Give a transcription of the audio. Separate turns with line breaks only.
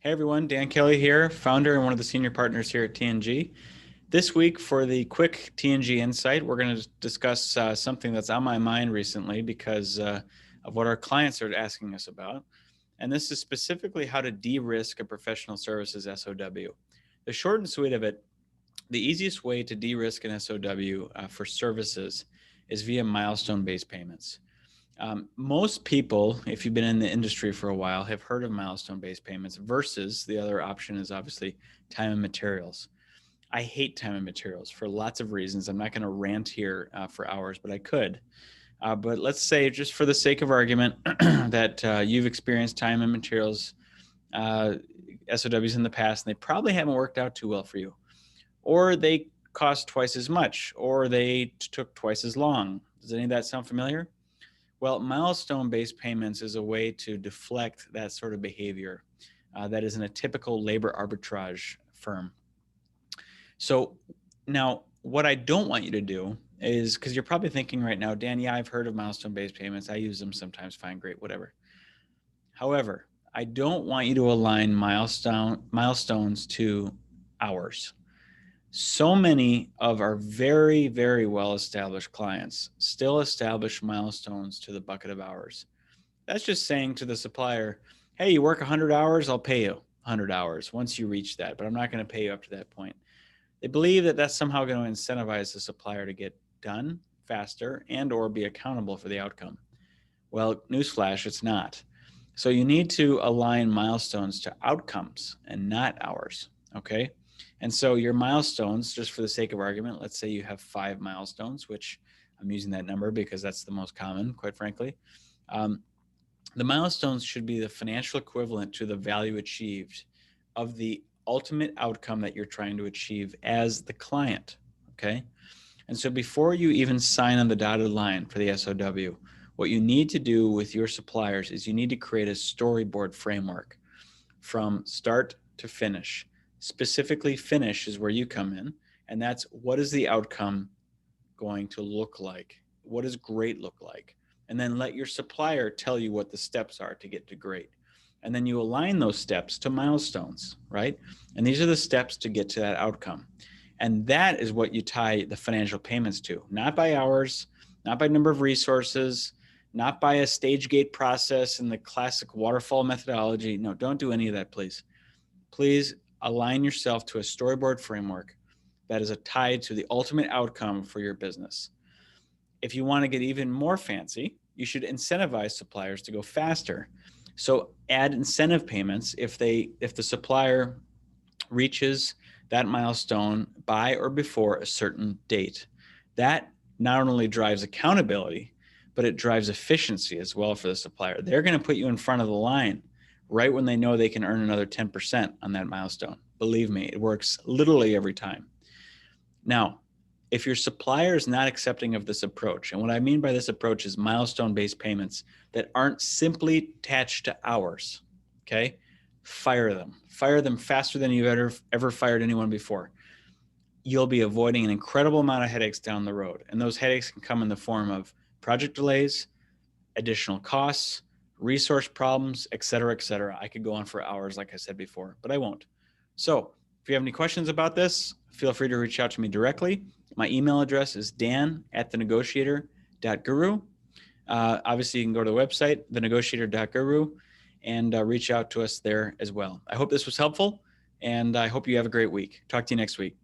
Hey everyone, Dan Kelly here, founder and one of the senior partners here at TNG. This week for the quick TNG Insight, we're going to discuss something that's on my mind recently because of what our clients are asking us about. And this is specifically how to de-risk a professional services SOW. The short and sweet of it, the easiest way to de-risk an SOW for services is via milestone-based payments. Most people, if you've been in the industry for a while, have heard of milestone-based payments versus the other option is obviously time and materials. I hate time and materials for lots of reasons. I'm not going to rant here for hours, but I could. But let's say, just for the sake of argument, that you've experienced time and materials SOWs in the past, and they probably haven't worked out too well for you. Or they cost twice as much, or they took twice as long. Does any of that sound familiar? Well, milestone-based payments is a way to deflect that sort of behavior that is in a typical labor arbitrage firm. So now what I don't want you to do is, because you're probably thinking right now, Dan, yeah, I've heard of milestone-based payments. I use them sometimes, fine, great, whatever. However, I don't want you to align milestones to hours. So many of our very, very well-established clients still establish milestones to the bucket of hours. That's just saying to the supplier, hey, you work 100 hours, I'll pay you 100 hours once you reach that, but I'm not going to pay you up to that point. They believe that that's somehow going to incentivize the supplier to get done faster and or be accountable for the outcome. Well, newsflash, it's not. So you need to align milestones to outcomes and not hours, okay? And so your milestones, just for the sake of argument, let's say you have 5 milestones, which I'm using that number because that's the most common, quite frankly. The milestones should be the financial equivalent to the value achieved of the ultimate outcome that you're trying to achieve as the client, okay? And so before you even sign on the dotted line for the SOW, what you need to do with your suppliers is you need to create a storyboard framework from start to finish. Specifically, finish is where you come in, and that's what is the outcome going to look like? What does great look like? And then let your supplier tell you what the steps are to get to great. And then you align those steps to milestones, right? And these are the steps to get to that outcome. And that is what you tie the financial payments to, not by hours, not by number of resources, not by a stage gate process and the classic waterfall methodology. No, don't do any of that, please. Please align yourself to a storyboard framework that is tied to the ultimate outcome for your business. If you want to get even more fancy, you should incentivize suppliers to go faster. So add incentive payments if the supplier reaches that milestone by or before a certain date. That not only drives accountability, but it drives efficiency as well for the supplier. They're going to put you in front of the line right when they know they can earn another 10% on that milestone. Believe me, it works literally every time. Now, if your supplier is not accepting of this approach, and what I mean by this approach is milestone-based payments that aren't simply attached to hours, okay? Fire them. Fire them faster than you've ever fired anyone before. You'll be avoiding an incredible amount of headaches down the road. And those headaches can come in the form of project delays, additional costs, resource problems, et cetera, et cetera. I could go on for hours, like I said before, but I won't. So if you have any questions about this, feel free to reach out to me directly. My email address is dan@thenegotiator.guru. Obviously, you can go to the website, thenegotiator.guru, and reach out to us there as well. I hope this was helpful, and I hope you have a great week. Talk to you next week.